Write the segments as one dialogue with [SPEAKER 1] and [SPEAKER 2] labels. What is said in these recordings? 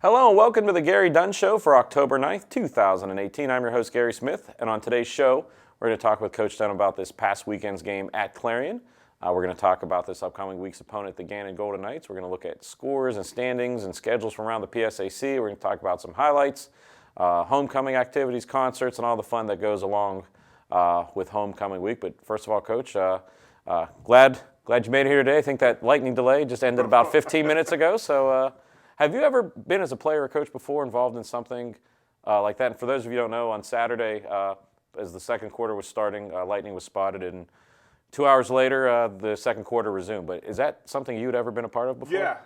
[SPEAKER 1] Hello and welcome to the Gary Dunn Show for October 9th, 2018. I'm your host, Gary Smith, and on today's show, we're going to talk with Coach Dunn about this past weekend's game at Clarion. We're going to talk about this upcoming week's opponent, the Gannon Golden Knights. We're going to look at scores and standings and schedules from around the PSAC. We're going to talk about some highlights, homecoming activities, concerts, and all the fun that goes along with homecoming week. But first of all, Coach, glad you made it here today. I think that lightning delay just ended about 15 minutes ago, so... Have you ever been, as a player or coach before, involved in something like that? And for those of you who don't know, on Saturday, as the second quarter was starting, lightning was spotted, and 2 hours later, the second quarter resumed. But is that something you'd ever been a part of before?
[SPEAKER 2] Yeah,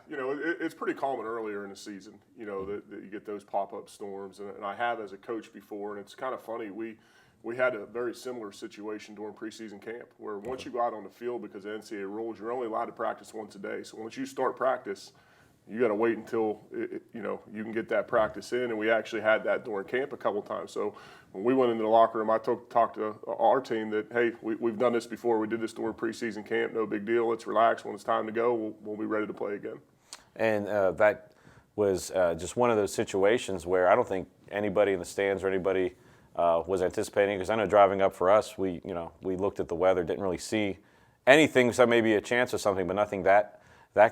[SPEAKER 2] it's pretty common earlier in the season, that you get those pop-up storms, and I have as a coach before, and it's kind of funny. We had a very similar situation during preseason camp, where once you go out on the field, because of NCAA rules, you're only allowed to practice once a day. So once you start practice, you got to wait until you can get that practice in, and we actually had that during camp a couple times. So when we went into the locker room, I talked to our team that, hey, we've done this before. We did this during preseason camp. No big deal. Let's relax. When it's time to go, we'll be ready to play again.
[SPEAKER 1] And that was just one of those situations where I don't think anybody in the stands or anybody was anticipating. Because I know driving up for us, we looked at the weather, didn't really see anything, so maybe a chance or something, but nothing that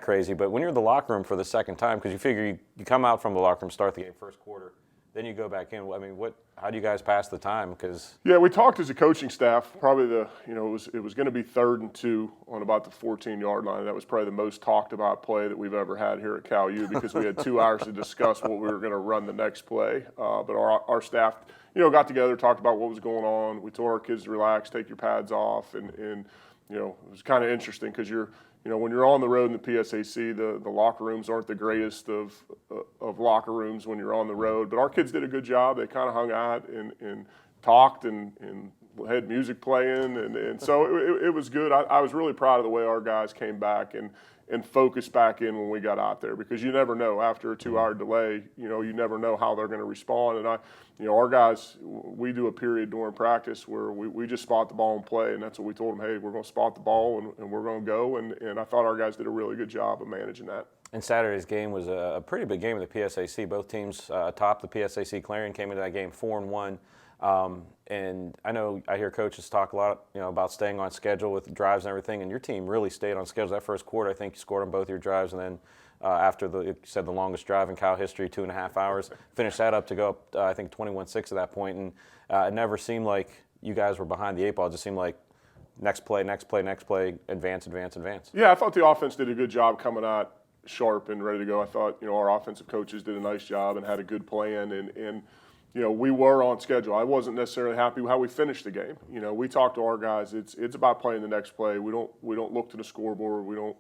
[SPEAKER 1] crazy. But when you're in the locker room for the second time, because you figure you come out from the locker room, start the game first quarter, then you go back in. I mean, how do you guys pass the time?
[SPEAKER 2] Yeah, we talked as a coaching staff. Probably it was going to be 3rd and 2 on about the 14-yard line. That was probably the most talked about play that we've ever had here at Cal U, because we had 2 hours to discuss what we were going to run the next play. But our staff, got together, talked about what was going on. We told our kids to relax, take your pads off, and it was kind of interesting because when you're on the road in the PSAC, the locker rooms aren't the greatest of locker rooms when you're on the road. But our kids did a good job. They kind of hung out and talked and had music playing. And so it was good. I was really proud of the way our guys came back and focused back in when we got out there, because you never know after a 2-hour delay, you never know how they're going to respond. And our guys, we do a period during practice where we just spot the ball and play, and that's what we told them. Hey, we're going to spot the ball and we're going to go. And I thought our guys did a really good job of managing that.
[SPEAKER 1] And Saturday's game was a pretty big game in the PSAC. Both teams topped the PSAC. Clarion came into that game 4-1. And I hear coaches talk a lot, about staying on schedule with drives and everything. And your team really stayed on schedule that first quarter. I think you scored on both your drives, and then after you said the longest drive in Cal history, 2.5 hours, finished that up to go up, I think 21-6 at that point. And it never seemed like you guys were behind the 8 ball. It just seemed like next play, advance.
[SPEAKER 2] Yeah, I thought the offense did a good job coming out sharp and ready to go. I thought our offensive coaches did a nice job and had a good plan, and we were on schedule. I wasn't necessarily happy with how we finished the game. We talked to our guys. It's about playing the next play. We don't look to the scoreboard. We don't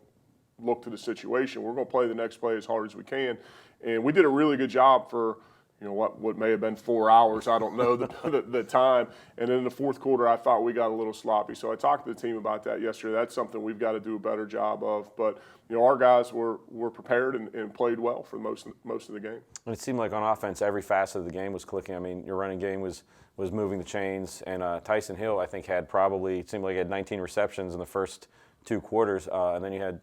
[SPEAKER 2] look to the situation. We're going to play the next play as hard as we can, and we did a really good job for what may have been 4 hours. I don't know the time. And then in the fourth quarter, I thought we got a little sloppy. So I talked to the team about that yesterday. That's something we've got to do a better job of. But our guys were prepared and played well for most of the game.
[SPEAKER 1] And it seemed like on offense, every facet of the game was clicking. I mean, your running game was moving the chains, and Tyson Hill, I think, it seemed like he had 19 receptions in the first 2 quarters, and then you had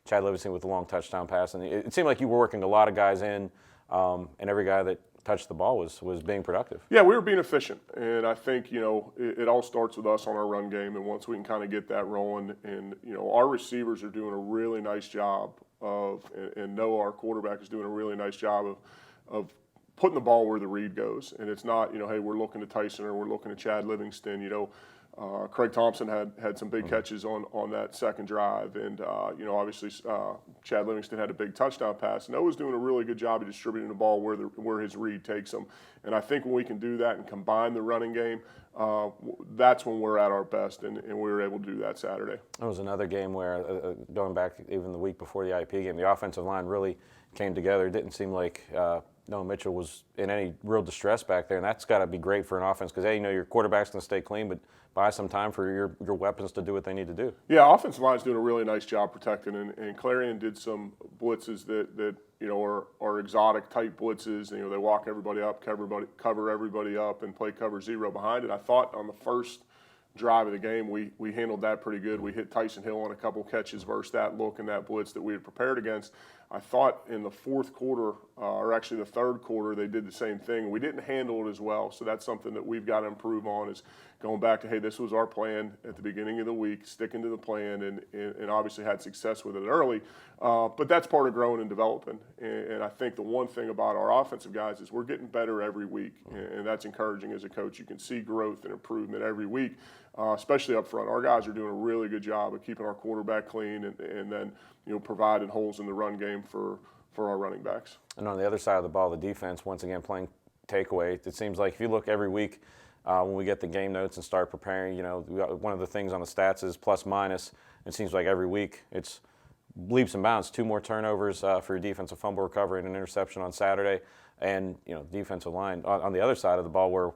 [SPEAKER 1] Chad Livingston with a long touchdown pass. And it seemed like you were working a lot of guys in. And every guy that touched the ball was being productive.
[SPEAKER 2] Yeah, we were being efficient, and I think it all starts with us on our run game. And once we can kind of get that rolling, and our receivers are doing a really nice job and Noah, our quarterback, is doing a really nice job of putting the ball where the read goes. And it's not hey, we're looking at Tyson or we're looking at Chad Livingston. Craig Thompson had some big catches on that second drive, and obviously Chad Livingston had a big touchdown pass. Noah's doing a really good job of distributing the ball where his read takes him, and I think when we can do that and combine the running game, that's when we're at our best, and we were able to do that Saturday.
[SPEAKER 1] There was another game where, going back even the week before the IP game, the offensive line really came together. It didn't seem like Noah Mitchell was in any real distress back there, and that's got to be great for an offense because, your quarterback's going to stay clean, but buy some time for your weapons to do what they need to do.
[SPEAKER 2] Yeah, offensive line's doing a really nice job protecting, and Clarion did some blitzes that are exotic type blitzes. They walk everybody up, cover everybody up, and play cover zero behind it. I thought on the first drive of the game, we handled that pretty good. We hit Tyson Hill on a couple catches versus that look and that blitz that we had prepared against. I thought in the fourth quarter, or actually the third quarter, they did the same thing. We didn't handle it as well, so that's something that we've got to improve on, is going back to, hey, this was our plan at the beginning of the week, sticking to the plan, and obviously had success with it early. But that's part of growing and developing. And I think the one thing about our offensive guys is we're getting better every week, and that's encouraging as a coach. You can see growth and improvement every week, especially up front. Our guys are doing a really good job of keeping our quarterback clean and then providing holes in the run game for our running backs.
[SPEAKER 1] And on the other side of the ball, the defense, once again, playing takeaway. It seems like if you look every week when we get the game notes and start preparing, one of the things on the stats is plus minus. It seems like every week it's leaps and bounds. 2 more turnovers for your defensive fumble recovery and an interception on Saturday. And, defensive line on the other side of the ball where,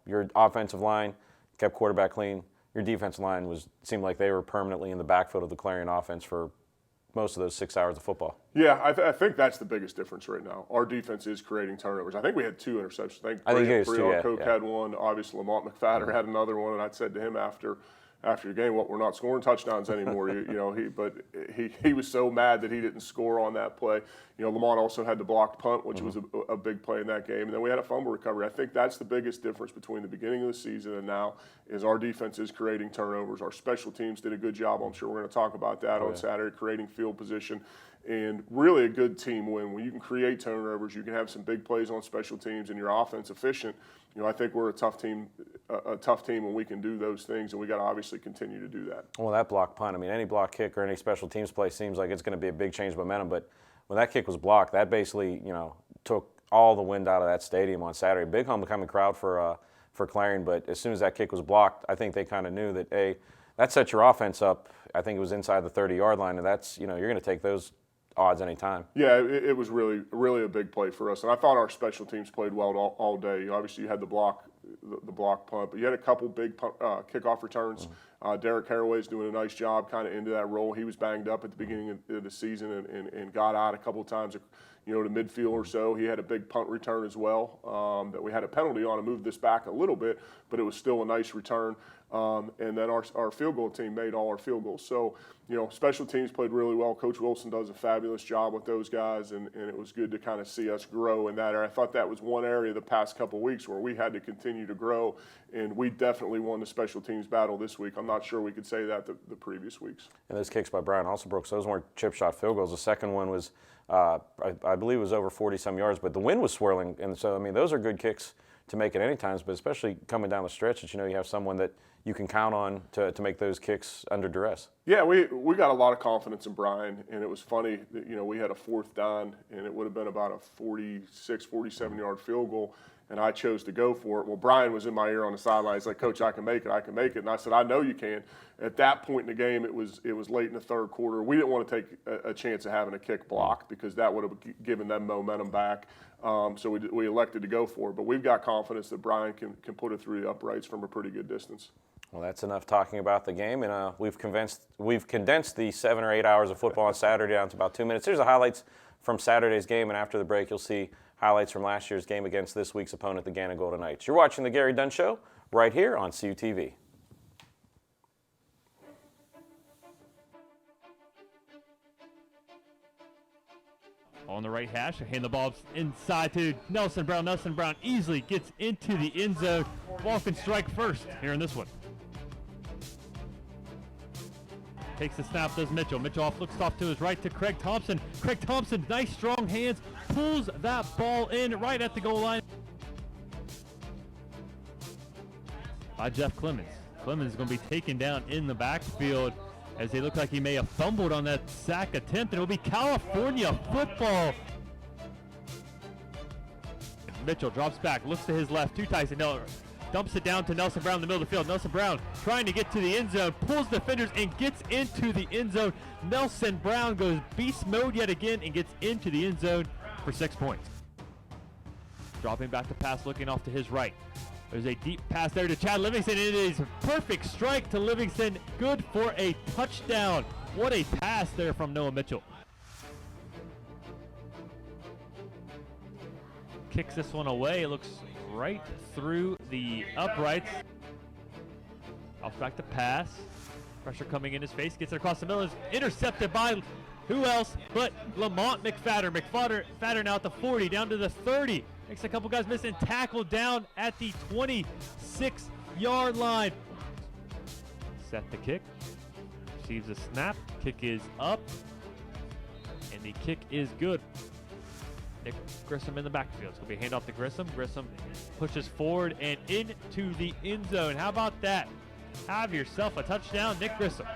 [SPEAKER 1] your offensive line kept quarterback clean. Your defensive line seemed like they were permanently in the backfield of the Clarion offense for most of those 6 hours of football.
[SPEAKER 2] Yeah, I think that's the biggest difference right now. Our defense is creating turnovers. I think we had 2 interceptions.
[SPEAKER 1] I think it was 2, yeah.
[SPEAKER 2] Coke had one. Obviously, Lamont McFadder had another one, and I said to him after the game, we're not scoring touchdowns anymore. He was so mad that he didn't score on that play. Lamont also had the blocked punt, which was a big play in that game. And then we had a fumble recovery. I think that's the biggest difference between the beginning of the season and now is our defense is creating turnovers. Our special teams did a good job. I'm sure we're going to talk about that on Saturday, creating field position. And really a good team win. When you can create turnovers, you can have some big plays on special teams, and your offense efficient. I think we're a tough team when we can do those things, and we got to obviously continue to do that.
[SPEAKER 1] Well, that block punt, any block kick or any special teams play seems like it's going to be a big change of momentum. But when that kick was blocked, that basically, took all the wind out of that stadium on Saturday. Big homecoming crowd for Clarion, but as soon as that kick was blocked, I think they kind of knew that, that set your offense up. I think it was inside the 30-yard line, and that's, you're going to take those odds anytime.
[SPEAKER 2] Yeah, it was really a big play for us, and I thought our special teams played well all day. Obviously, you had the block punt, but you had a couple big kickoff returns. Derek Haraway's doing a nice job kind of into that role. He was banged up at the beginning of the season and got out a couple of times, to midfield or so. He had a big punt return as well that we had a penalty on to move this back a little bit, but it was still a nice return. And then our field goal team made all our field goals. So, special teams played really well. Coach Wilson does a fabulous job with those guys, and it was good to kind of see us grow in that area. I thought that was one area the past couple of weeks where we had to continue to grow, and we definitely won the special teams battle this week. I'm not sure we could say that the previous weeks.
[SPEAKER 1] And those kicks by Brian Alsobrooks, those weren't chip shot field goals. The second one was, I believe it was over 40-some yards, but the wind was swirling. And so, those are good kicks to make at any times, but especially coming down the stretch that you have someone that you can count on to make those kicks under duress.
[SPEAKER 2] Yeah, we got a lot of confidence in Brian, and it was funny that, we had a 4th down, and it would have been about a 46, 47-yard field goal, and I chose to go for it. Well, Brian was in my ear on the sideline. He's like, "Coach, I can make it. And I said, "I know you can." At that point in the game, it was late in the third quarter. We didn't want to take a chance of having a kick block because that would have given them momentum back. So we elected to go for it. But we've got confidence that Brian can put it through the uprights from a pretty good distance.
[SPEAKER 1] Well, that's enough talking about the game, and we've condensed the 7 or 8 hours of football on Saturday down to about 2 minutes. Here's the highlights from Saturday's game, and after the break, you'll see highlights from last year's game against this week's opponent, the Gannon Golden Knights. You're watching the Gary Dunn Show right here on CUTV.
[SPEAKER 3] On the right hash, hand the ball inside to Nelson Brown. Nelson Brown easily gets into the end zone. Ball can strike first here in this one. Takes the snap, does Mitchell. Mitchell looks off to his right to Craig Thompson. Craig Thompson, nice strong hands, pulls that ball in right at the goal line. By Jeff Clemens. Clemens is going to be taken down in the backfield as they look like he may have fumbled on that sack attempt, and it will be California football. Mitchell drops back, looks to his left, to Tyson Miller, dumps it down to Nelson Brown in the middle of the field. Nelson Brown trying to get to the end zone, pulls defenders and gets into the end zone. Nelson Brown goes beast mode yet again and gets into the end zone for 6 points. Dropping back to pass, looking off to his right. There's a deep pass there to Chad Livingston. It is a perfect strike to Livingston. Good for a touchdown. What a pass there from Noah Mitchell. Kicks this one away. It looks right through the uprights. Off back to pass. Pressure coming in his face. Gets it across the middle. Is intercepted by Who else but Lamont McFadder. McFadder now at the 40, down to the 30. Makes a couple guys miss and tackle down at the 26-yard line. Set the kick. Receives a snap. Kick is up. And the kick is good. Nick Grissom in the backfield. It's going to be a handoff to Grissom. Grissom pushes forward and into the end zone. How about that? Have yourself a touchdown, Nick Grissom.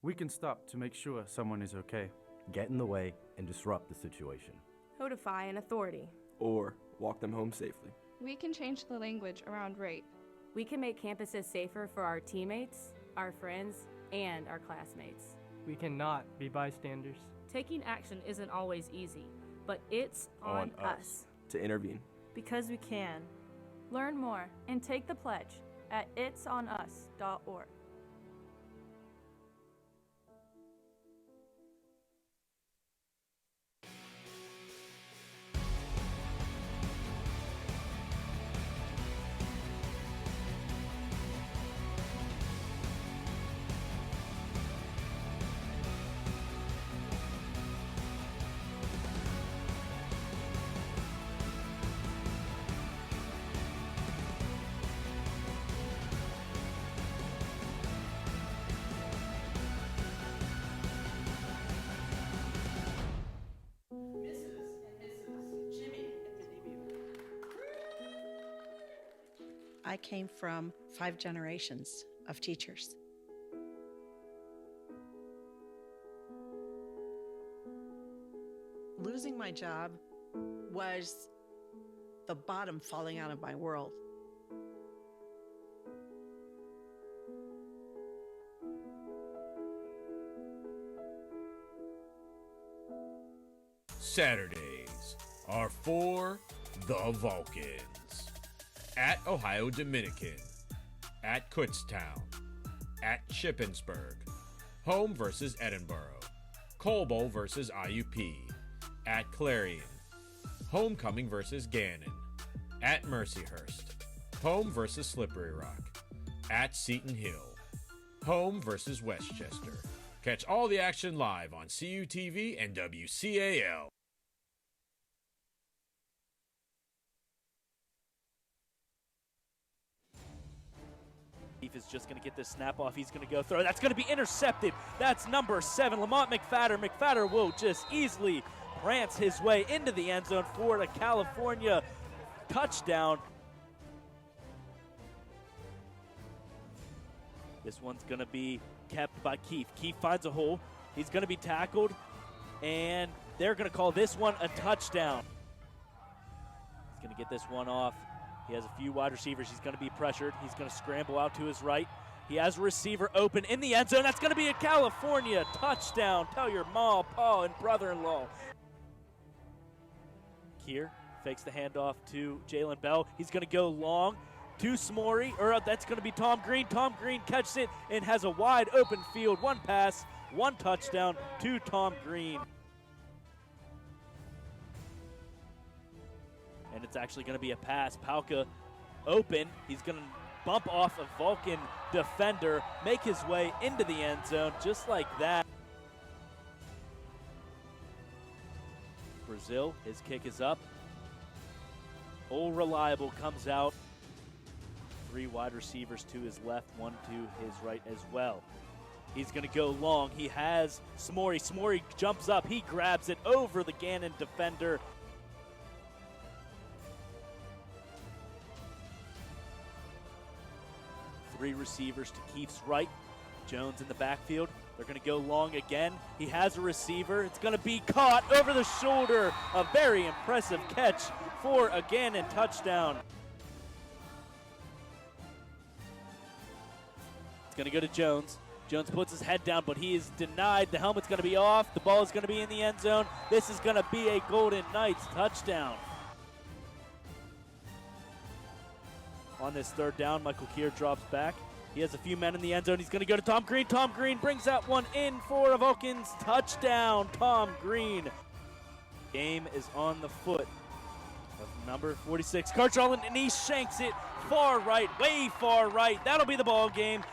[SPEAKER 4] We can stop to make sure someone is okay.
[SPEAKER 5] Get in the way and disrupt the situation.
[SPEAKER 6] Notify an authority.
[SPEAKER 7] Or walk them home safely.
[SPEAKER 8] We can change the language around rape.
[SPEAKER 6] We can make campuses safer for our teammates, our friends, and our classmates.
[SPEAKER 9] We cannot be bystanders.
[SPEAKER 6] Taking action isn't always easy, but it's on us.
[SPEAKER 7] To intervene.
[SPEAKER 6] Because we can. Learn more and take the pledge at itsonus.org.
[SPEAKER 10] I came from 5 generations of teachers. Losing my job was the bottom falling out of my world.
[SPEAKER 11] Saturdays are for the Vulcans. At Ohio Dominican, at Kutztown, at Shippensburg, home versus Edinburgh, Coble versus IUP, at Clarion, homecoming versus Gannon, at Mercyhurst, home versus Slippery Rock, at Seton Hill, home versus Westchester. Catch all the action live on CUTV and WCAL.
[SPEAKER 12] Is just going to get this snap off. He's going to go throw. That's going to be intercepted. That's number 7, Lamont McFadder. McFadder will just easily prance his way into the end zone for a California touchdown. This one's going to be kept by Keefe. Keefe finds a hole. He's going to be tackled, and they're going to call this one a touchdown. He's going to get this one off. He has a few wide receivers. He's going to be pressured. He's going to scramble out to his right. He has a receiver open in the end zone. That's going to be a California touchdown. Tell your mom, pa, and brother-in-law. Kier fakes the handoff to Jalen Bell. He's going to go long to Smorey, or that's going to be Tom Green. Tom Green catches it and has a wide open field. One pass, one touchdown to Tom Green. And it's actually going to be a pass. Palka open. He's going to bump off a Vulcan defender, make his way into the end zone just like that. Brazil, his kick is up. Old Reliable comes out. 3 wide receivers to his left, 1 to his right as well. He's going to go long. He has Smorey. Smorey jumps up. He grabs it over the Gannon defender. Three receivers to Keefe's right. Jones in the backfield. They're going to go long again. He has a receiver. It's going to be caught over the shoulder. A very impressive catch for a Gannon touchdown. It's going to go to Jones. Jones puts his head down, but he is denied. The helmet's going to be off. The ball is going to be in the end zone. This is going to be a Golden Knights touchdown. On this third down, Michael Kier drops back. He has a few men in the end zone. He's going to go to Tom Green. Tom Green brings that one in for a Vulcans touchdown. Tom Green. Game is on the foot of number 46, Cartcharlin, and he shanks it far right, way far right. That'll be the ball game.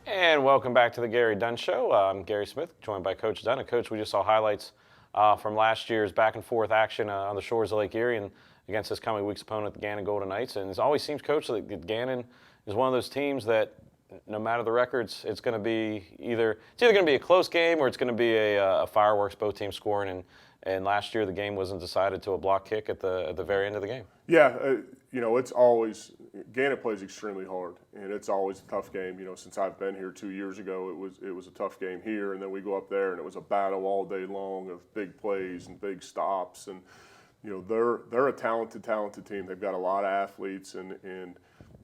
[SPEAKER 1] And welcome back to the Gary Dunn Show. I'm Gary Smith, joined by Coach Dunn. And Coach, we just saw highlights from last year's back and forth action on the shores of Lake Erie and against this coming week's opponent, the Gannon Golden Knights. And it always seems, Coach, that Gannon is one of those teams that no matter the records, it's going to be either going to be a close game or it's going to be a fireworks, both teams scoring. And last year the game wasn't decided to a block kick at the very end of the game.
[SPEAKER 2] Yeah, it's always Gannon plays extremely hard, and it's always a tough game. Since I've been here 2 years ago, it was a tough game here, and then we go up there and it was a battle all day long of big plays and big stops. And they're a talented team. They've got a lot of athletes, and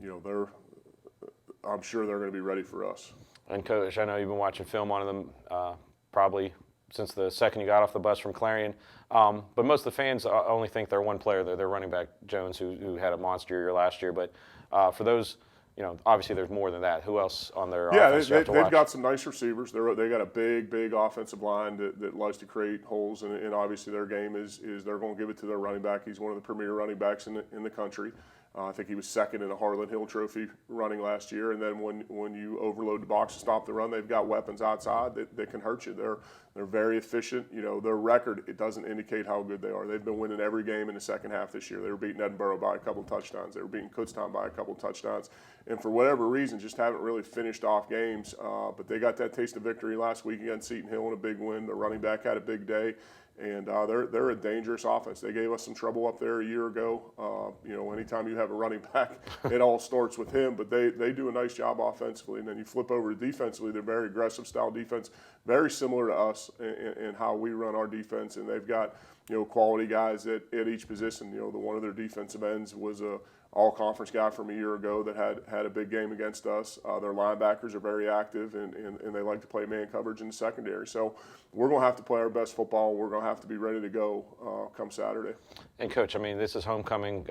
[SPEAKER 2] I'm sure they're going to be ready for us.
[SPEAKER 1] And Coach, I know you've been watching film on them probably since the second you got off the bus from Clarion. But most of the fans only think they're one player. They're running back Jones, who had a monster year last year. But for those, obviously there's more than that. Who else on their offense you have to watch?
[SPEAKER 2] They've got some nice receivers. They got a big offensive line that likes to create holes. And obviously their game is they're going to give it to their running back. He's one of the premier running backs in the country. I think he was second in a Harlan Hill Trophy running last year. And then when you overload the box to stop the run, they've got weapons outside that can hurt you. They're very efficient. Their record, it doesn't indicate how good they are. They've been winning every game in the second half this year. They were beating Edinburgh by a couple touchdowns. They were beating Kutztown by a couple touchdowns. And for whatever reason, just haven't really finished off games. But they got that taste of victory last week against Seton Hill in a big win. The running back had a big day. And they're a dangerous offense. They gave us some trouble up there a year ago. Anytime you have a running back, it all starts with him. But they do a nice job offensively. And then you flip over to defensively, they're very aggressive style defense, very similar to us in how we run our defense. And they've got quality guys at each position. One of their defensive ends was a all-conference guy from a year ago that had a big game against us. Their linebackers are very active, and they like to play man coverage in the secondary. So we're going to have to play our best football. We're going to have to be ready to go come Saturday.
[SPEAKER 1] And, Coach, this is homecoming,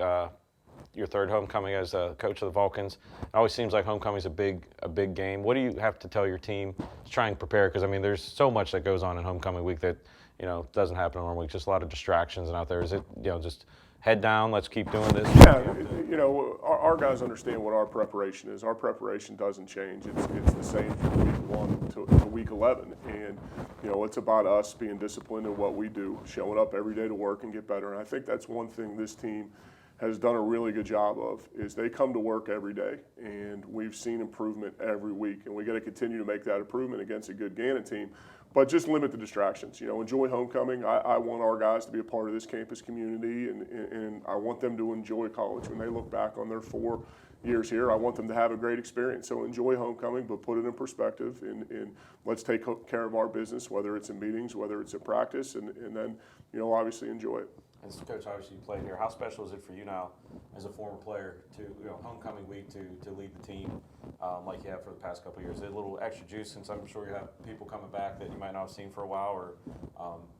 [SPEAKER 1] your third homecoming as coach of the Vulcans. It always seems like homecoming is a big game. What do you have to tell your team to try and prepare? Because, there's so much that goes on in homecoming week that, doesn't happen in normal week. Just a lot of distractions and out there. Is it, just head down, let's keep doing this?
[SPEAKER 2] Yeah, our guys understand what our preparation is. Our preparation doesn't change. It's the same from week 1 to week 11. And, it's about us being disciplined in what we do, showing up every day to work and get better. And I think that's one thing this team has done a really good job of, is they come to work every day, and we've seen improvement every week. And we got to continue to make that improvement against a good Gannon team. But just limit the distractions. Enjoy homecoming. I want our guys to be a part of this campus community, and I want them to enjoy college. When they look back on their 4 years here, I want them to have a great experience. So enjoy homecoming, but put it in perspective, and let's take care of our business, whether it's in meetings, whether it's in practice, and then, obviously enjoy it.
[SPEAKER 1] And so, Coach, obviously you played here. How special is it for you now, as a former player, to homecoming week to lead the team like you have for the past couple of years? Is it a little extra juice, since I'm sure you have people coming back that you might not have seen for a while, or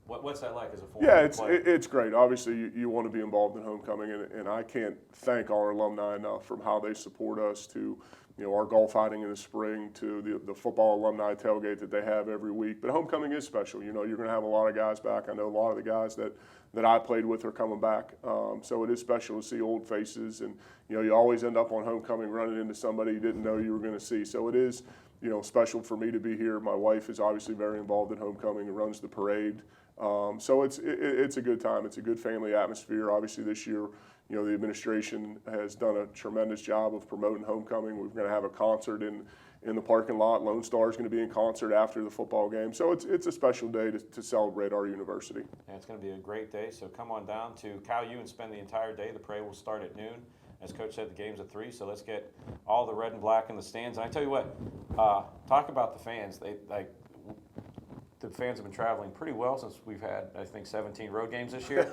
[SPEAKER 1] what's that like as a former player?
[SPEAKER 2] It's great. Obviously, you want to be involved in homecoming, and I can't thank our alumni enough from how they support us to our golf outing in the spring, to the football alumni tailgate that they have every week. But homecoming is special. You're going to have a lot of guys back. I know a lot of the guys that I played with are coming back. So it is special to see old faces. And, you always end up on homecoming running into somebody you didn't know you were going to see. So it is, special for me to be here. My wife is obviously very involved in homecoming and runs the parade. So it's a good time. It's a good family atmosphere. Obviously this year, the administration has done a tremendous job of promoting homecoming. We're going to have a concert in the parking lot. Lone Star is going to be in concert after the football game. So it's a special day to celebrate our university.
[SPEAKER 1] And it's going to be a great day. So come on down to Cal U and spend the entire day. The parade will start at noon. As Coach said, the game's at 3, so let's get all the red and black in the stands. And I tell you what, talk about the fans. The fans have been traveling pretty well since we've had, I think, 17 road games this year.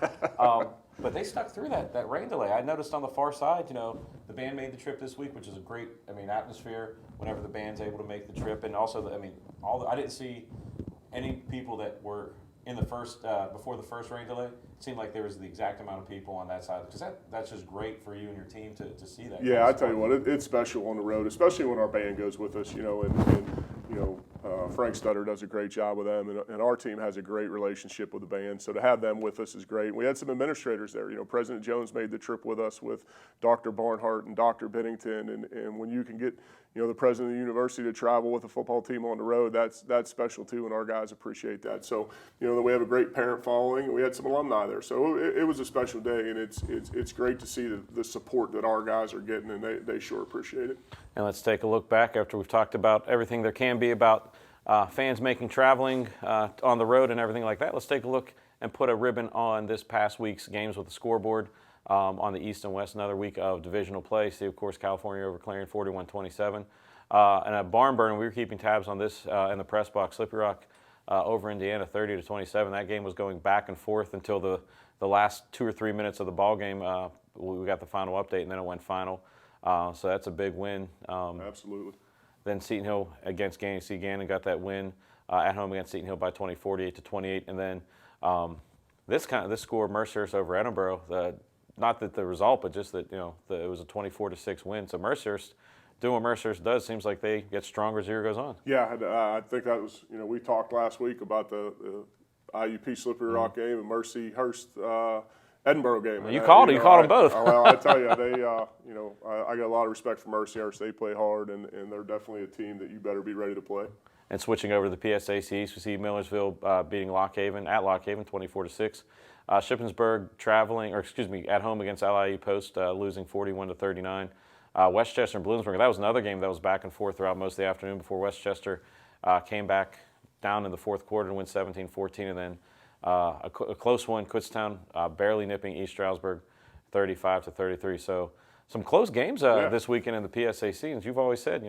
[SPEAKER 1] But they stuck through that rain delay. I noticed on the far side, the band made the trip this week, which is a great, atmosphere whenever the band's able to make the trip. And also, I didn't see any people that were in the first before the first rain delay, it seemed like there was the exact amount of people on that side, because that's just great for you and your team to see that.
[SPEAKER 2] Yeah, I tell you what, it's special on the road, especially when our band goes with us. And Frank Stutter does a great job with them, and our team has a great relationship with the band. So to have them with us is great. We had some administrators there. President Jones made the trip with us with Dr. Barnhart and Dr. Bennington, and when you can get the president of the university to travel with a football team on the road, that's special too, and our guys appreciate that. So we have a great parent following, and we had some alumni there. So it was a special day, and it's great to see the support that our guys are getting, and they sure appreciate it.
[SPEAKER 1] And let's take a look back after we've talked about everything there can be about fans making traveling on the road and everything like that. Let's take a look and put a ribbon on this past week's games with the scoreboard. On the East and West, another week of divisional play. See, of course, California over Clarion 41-27. And at barn burner, we were keeping tabs on this in the press box. Slippery Rock over Indiana 30-27. That game was going back and forth until the last 2 or 3 minutes of the ball game. We got the final update, and then it went final. So that's a big win.
[SPEAKER 2] Absolutely.
[SPEAKER 1] Then Seton Hill against Gannon. See, Gannon got that win at home against Seton Hill by 20, 48-28. And then this score, Mercyhurst over Edinboro. Not that the result, but just that it was a 24-6 win. So Mercyhurst, doing what Mercyhurst does, seems like they get stronger as the year goes on.
[SPEAKER 2] Yeah, I think that was we talked last week about the IUP Slippery Rock game and Mercyhurst Edinboro game.
[SPEAKER 1] You called them both.
[SPEAKER 2] Well, I tell you, they I got a lot of respect for Mercyhurst. They play hard, and they're definitely a team that you better be ready to play.
[SPEAKER 1] And switching over to the PSAC East, we see Millersville beating Lock Haven 24-6. Shippensburg at home against LIU Post, losing 41-39. Westchester and Bloomsburg, that was another game that was back and forth throughout most of the afternoon before Westchester came back down in the fourth quarter and win 17-14. And then a close one, Kutztown barely nipping East Stroudsburg 35-33. So some close games this weekend in the PSAC, and you've always said,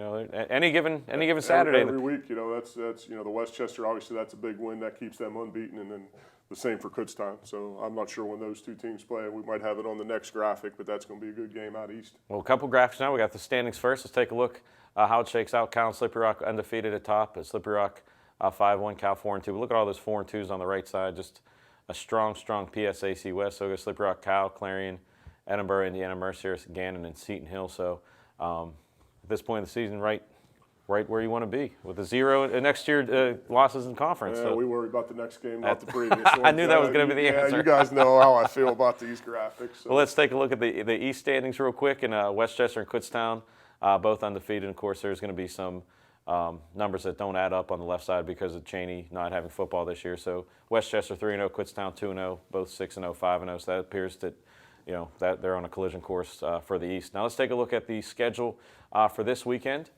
[SPEAKER 1] any given Saturday.
[SPEAKER 2] Every week, that's the Westchester, obviously that's a big win. That keeps them unbeaten, and then the same for Kutztown. So I'm not sure when those two teams play. We might have it on the next graphic, but that's going to be a good game out east.
[SPEAKER 1] Well, a couple graphics now. We got the standings first. Let's take a look how it shakes out. Cal and Slippery Rock undefeated at top. Slippery Rock 5-1, Cal 4-2. Look at all those 4-2s on the right side. Just a strong PSAC West. So we got Slippery Rock, Cal, Clarion, Edinboro, Indiana, Mercyhurst, Gannon, and Seton Hill. So at this point in the season, right where you want to be with a 0 next year losses in conference.
[SPEAKER 2] Yeah,
[SPEAKER 1] so
[SPEAKER 2] we worry about the next game, not the previous one.
[SPEAKER 1] I knew that was going to be the answer.
[SPEAKER 2] You guys know how I feel about these graphics. So.
[SPEAKER 1] Well, let's take a look at the East standings real quick. And Westchester and Kutztown, both undefeated. And of course, there's going to be some numbers that don't add up on the left side because of Cheney not having football this year. So Westchester 3-0, Kutztown 2-0, both 6-0, 5-0. So that appears that that they're on a collision course for the East. Now let's take a look at the schedule for this weekend.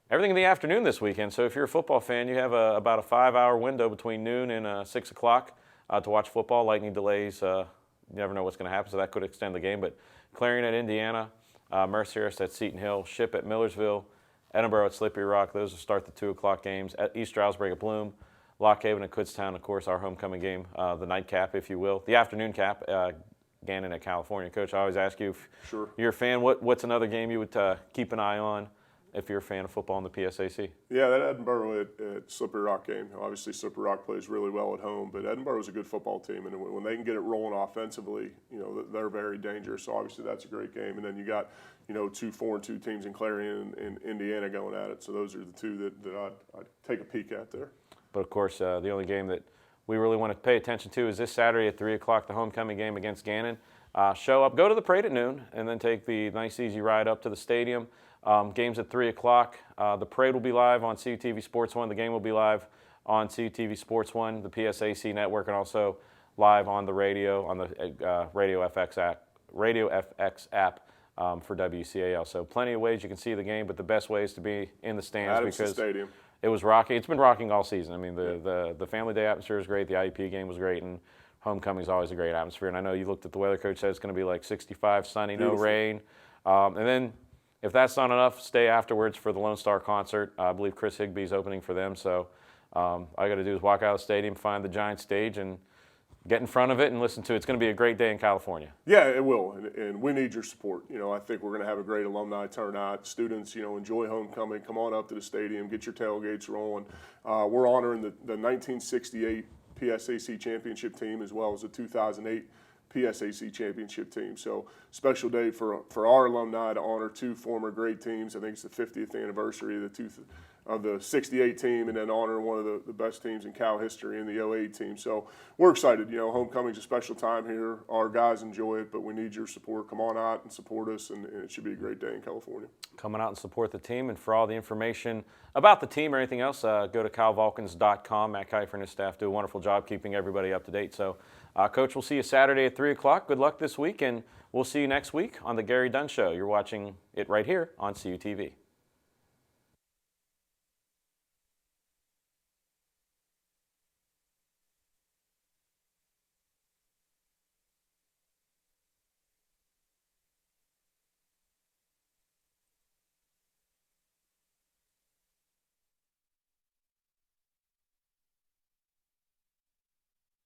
[SPEAKER 1] Everything in the afternoon this weekend. So if you're a football fan, you have about a 5-hour window between noon and 6 o'clock to watch football. Lightning delays, you never know what's going to happen, so that could extend the game. But Clarion at Indiana, Mercyhurst at Seton Hill, Ship at Millersville, Edinboro at Slippery Rock. Those will start the 2 o'clock games. At East Stroudsburg at Bloom, Lock Haven at Kutztown, of course, our homecoming game, the nightcap, if you will. The afternoon cap, Gannon at California. Coach, I always ask you if you're a fan, what's another game you would keep an eye on if you're a fan of football in the PSAC?
[SPEAKER 2] Yeah, that Edinboro at Slippery Rock game. Obviously, Slippery Rock plays really well at home, but Edinboro is a good football team, and when they can get it rolling offensively, they're very dangerous. So obviously, that's a great game. And then you got, 2 4-2 teams in Clarion and Indiana going at it. So those are the two that I'd take a peek at there.
[SPEAKER 1] But of course, the only game that we really want to pay attention to is this Saturday at 3 o'clock, the homecoming game against Gannon. Show up, go to the parade at noon, and then take the nice, easy ride up to the stadium. Games at 3 o'clock. The parade will be live on CUTV Sports 1. The game will be live on CUTV Sports 1, the PSAC network, and also live on the radio, on the Radio FX app for WCAL. So plenty of ways you can see the game, but the best way is to be in the stands because
[SPEAKER 2] stadium.
[SPEAKER 1] It was rocking. It's been rocking all season. I mean, the Family Day atmosphere is great. The IUP game was great, and homecoming is always a great atmosphere. And I know you looked at the weather, coach said it's going to be like 65, sunny, no rain. And then if that's not enough, stay afterwards for the Lone Star concert. I believe Chris Higbee's opening for them. So all I got to do is walk out of the stadium, find the giant stage, and get in front of it and listen to it. It's going to be a great day in California.
[SPEAKER 2] Yeah, it will, and we need your support. I think we're going to have a great alumni turnout. Students, enjoy homecoming. Come on up to the stadium. Get your tailgates rolling. We're honoring the 1968 PSAC championship team as well as the 2008 PSAC championship team. So special day for our alumni to honor two former great teams. I think it's the 50th anniversary of the 68 team, and then honor one of the best teams in Cal history in the 08 team. So we're excited. Homecoming's a special time here. Our guys enjoy it, but we need your support. Come on out and support us, and it should be a great day in California.
[SPEAKER 1] Coming out and support the team, and for all the information about the team or anything else, go to calvulcans.com. Matt Kiefer and his staff do a wonderful job keeping everybody up to date. So, Coach, we'll see you Saturday at 3 o'clock. Good luck this week, and we'll see you next week on the Gary Dunn Show. You're watching it right here on CUTV.